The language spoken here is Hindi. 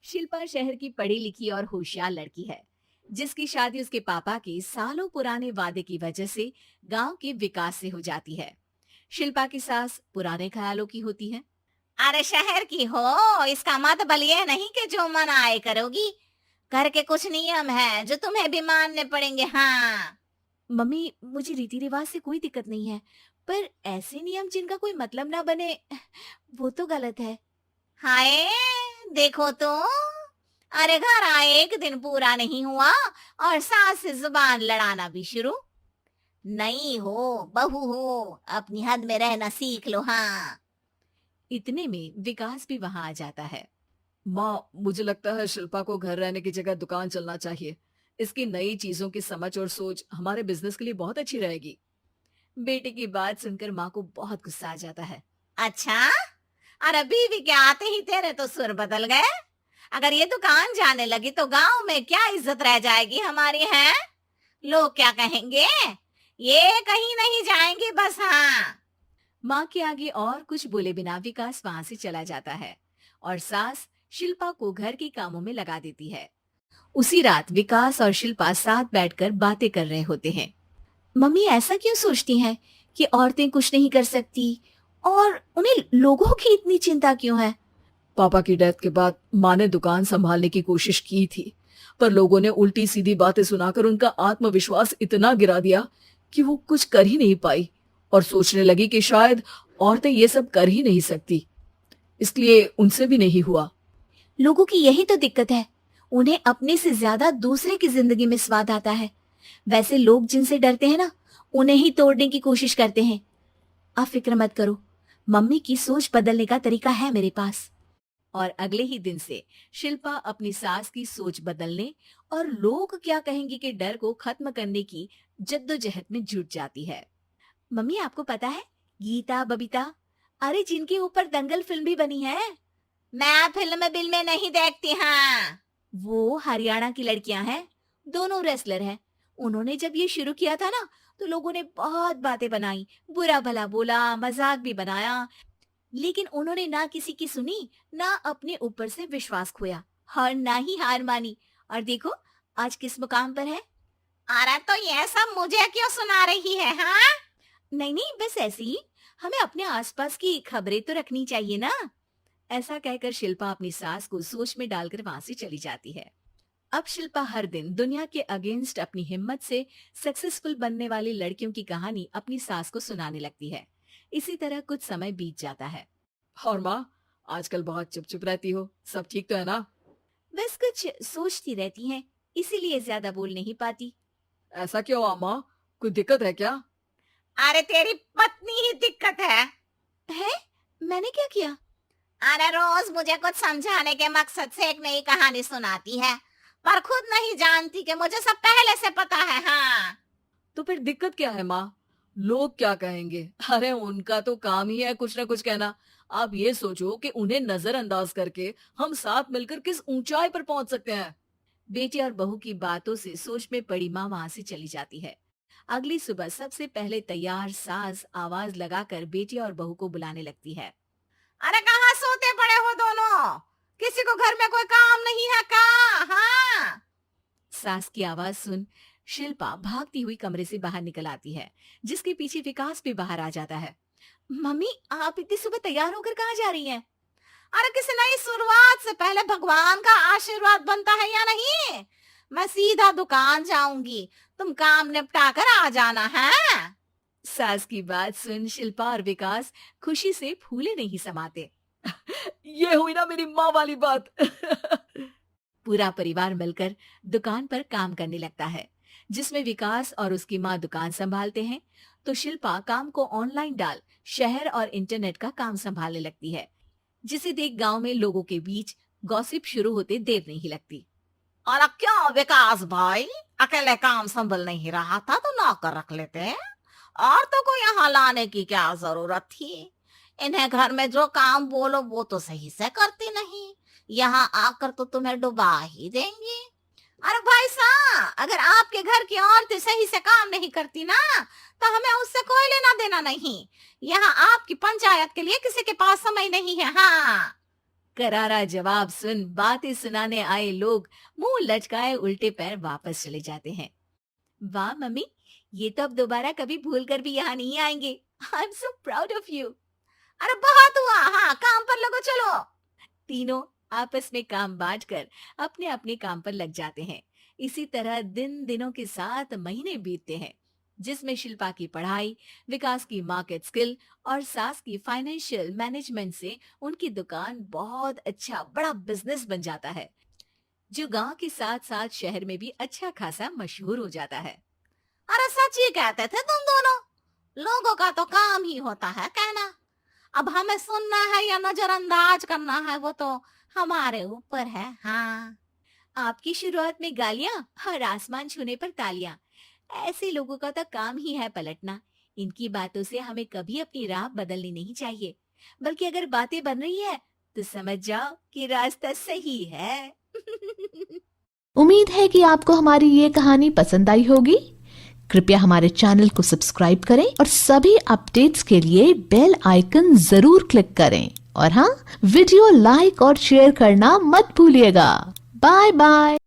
शिल्पा शहर की पढ़ी लिखी और होशियार लड़की है, जिसकी शादी उसके पापा के सालों पुराने वादे की वजह से गांव के विकास से हो जाती है। शिल्पा की सास पुराने ख्यालों की होती है। अरे शहर की हो, इसका मतलब ये नहीं कि जो मन आए करोगी। घर के कुछ नियम है जो तुम्हें भी मानने पड़ेंगे। हाँ। मम्मी, मुझे रीति रिवाज से कोई दिक्कत नहीं है, पर ऐसे नियम जिनका कोई मतलब ना बने, वो तो गलत है। हाय, देखो तो। अरे घर आए एक दिन पूरा नहीं हुआ और सास से जुबान लड़ाना भी शुरू। नहीं हो, बहू हो, अपनी हद में रहना सीख लो। हाँ। इतने में विकास भी वहां आ जाता है। माँ, मुझे लगता है शिल्पा को घर रहने की जगह दुकान चलना चाहिए। इसकी नई चीजों की समझ और सोच हमारे बिजनेस के लिए बहुत अच्छी रहेगी। बेटे की बात सुनकर माँ को बहुत गुस्सा आ जाता है। अच्छा, अरे बीवी के आते ही तेरे तो सुर बदल गए। अगर ये दुकान जाने लगी तो गांव में क्या इज्जत रह जाएगी हमारी है? लोग क्या कहेंगे? ये कहीं नहीं जाएंगे बस। हाँ। माँ के आगे और कुछ बोले बिना विकास वहां से चला जाता है और सास शिल्पा को घर के कामों में लगा देती है। उसी रात विकास और शिल्पा साथ बैठकर बातें कर रहे होते हैं। मम्मी ऐसा क्यों सोचती हैं कि औरतें कुछ नहीं कर सकती, और उन्हें लोगों की इतनी चिंता क्यों है? पापा की डेथ के बाद माँ ने दुकान संभालने की कोशिश की थी, पर लोगों ने उल्टी सीधी बातें सुनाकर उनका आत्मविश्वास इतना गिरा दिया कि वो कुछ कर ही नहीं पाई और सोचने लगी कि शायद औरतें ये सब कर ही नहीं सकती, इसलिए उनसे भी नहीं हुआ। लोगों की यही तो दिक्कत है, उन्हें अपने से ज्यादा दूसरे की जिंदगी में स्वाद आता है। वैसे लोग जिनसे डरते हैं ना, उन्हें ही तोड़ने की कोशिश करते हैं। आप फिक्र मत करो, मम्मी की सोच बदलने का तरीका है मेरे पास। और अगले ही दिन से शिल्पा अपनी सास की सोच बदलने और लोग क्या कहेंगे के डर को खत्म करने की जद्दोजहद में जुट जाती है। मम्मी, आपको पता है, गीता बबीता, अरे जिनके ऊपर दंगल फिल्म भी बनी है, मैं फिल्म बिल में नहीं देखती। हाँ। वो हरियाणा की लड़कियां हैं। दोनों रेसलर हैं। उन्होंने जब ये शुरू किया था ना, तो लोगों ने बहुत बातें बनाई, बुरा भला बोला, मजाक भी बनाया, लेकिन उन्होंने ना किसी की सुनी, ना अपने ऊपर से विश्वास खोया और ना ही हार मानी। और देखो आज किस मुकाम पर है। अरे तो ये सब मुझे क्यों सुना रही है? हाँ। नहीं नहीं, बस ऐसे ही, हमें अपने आसपास की खबरें तो रखनी चाहिए ना। ऐसा कहकर शिल्पा अपनी सास को सोच में डालकर वहां से चली जाती है। अब शिल्पा हर दिन दुनिया के अगेंस्ट अपनी हिम्मत से सक्सेसफुल बनने वाली लड़कियों की कहानी अपनी सास को सुनाने लगती है। इसी तरह कुछ समय बीत जाता है। और माँ, आजकल बहुत चुप चुप रहती हो, सब ठीक तो है ना? बस कुछ सोचती रहती हैं, इसीलिए ज्यादा बोल नहीं पाती। ऐसा क्यों अम्मा, कोई दिक्कत है क्या? अरे तेरी पत्नी ही दिक्कत है। है? मैंने क्या किया? अरे रोज मुझे कुछ समझाने के मकसद से एक नई कहानी सुनाती है, पर खुद नहीं जानती कि मुझे सब पहले से पता है। हाँ। तो फिर दिक्कत क्या है माँ? लोग क्या कहेंगे? अरे उनका तो काम ही है कुछ ना कुछ कहना। आप ये सोचो कि उन्हें नजरअंदाज करके हम साथ मिलकर किस ऊंचाई पर पहुंच सकते हैं। बेटी और बहू की बातों से सोच में पड़ी माँ वहां से चली जाती है। अगली सुबह सबसे पहले तैयार सास आवाज लगाकर बेटी और बहू को बुलाने लगती है। अरे कहाँ सोते पड़े हो दोनों? किसी को घर में कोई काम नहीं है का? हाँ। सास की आवाज सुन शिल्पा भागती हुई कमरे से बाहर निकल आती है, जिसके पीछे विकास भी बाहर आ जाता है। मम्मी, आप इतनी सुबह तैयार होकर कहाँ जा रही हैं? अरे किसी नई शुरुआत से पहले भगवान का आशीर्वाद बनता है या नहीं? मैं सीधा दुकान जाऊंगी, तुम काम निपटा कर आ जाना है। सास की बात सुन शिल्पा और विकास खुशी से फूले नहीं समाते। ये हुई ना मेरी माँ वाली बात। पूरा परिवार मिलकर दुकान पर काम करने लगता है, जिसमें विकास और उसकी माँ दुकान संभालते हैं, तो शिल्पा काम को ऑनलाइन डाल शहर और इंटरनेट का काम संभालने लगती है, जिसे देख गांव में लोगों के बीच गॉसिप शुरू होते देर नहीं लगती। और अब क्या विकास भाई, अकेले काम संभल नहीं रहा था तो नौकर रख लेते। और तो को यहाँ लाने की क्या जरूरत थी? इन्हें घर में जो काम बोलो वो तो सही से करती नहीं, यहाँ आकर तो तुम्हें डुबा ही देंगी। अरे भाई साहब, अगर आपके घर की औरतें सही से काम नहीं करती ना, तो हमें उससे कोई लेना देना नहीं। यहाँ आपकी पंचायत के लिए किसी के पास समय नहीं है। हाँ। करारा जवाब सुन बातें सुनाने आए लोग मुंह लटकाए उल्टे पैर वापस चले जाते हैं। वाह मम्मी, ये तो अब दोबारा कभी भूल कर भी यहाँ नहीं आएंगे। I am so proud of you. अरे बहुत हुआ, हाँ काम पर लगो चलो। तीनों आपस में काम बांटकर अपने अपने काम पर लग जाते हैं। इसी तरह दिनों के साथ महीने बीतते हैं, जिसमें शिल्पा की पढ़ाई, विकास की मार्केट स्किल और सास की फाइनेंशियल मैनेजमेंट से उनकी दुकान बहुत अच्छा बड़ा बिजनेस बन जाता है, जो गांव के साथ साथ शहर में भी अच्छा खासा मशहूर हो जाता है। अरे सच ही कहते थे तुम दोनों, लोगों का तो काम ही होता है कहना। अब हमें सुनना है या नजरअंदाज करना है वो तो हमारे ऊपर है। हाँ, आपकी शुरुआत में गालियां और आसमान छूने पर तालियां, ऐसे लोगों का तो काम ही है पलटना। इनकी बातों से हमें कभी अपनी राह बदलनी नहीं चाहिए, बल्कि अगर बातें बन रही है तो समझ जाओ कि रास्ता सही है। उम्मीद है कि आपको हमारी ये कहानी पसंद आई होगी। कृपया हमारे चैनल को सब्सक्राइब करें और सभी अपडेट्स के लिए बेल आइकन जरूर क्लिक करें। और हाँ, वीडियो लाइक और शेयर करना मत भूलिएगा। Bye bye.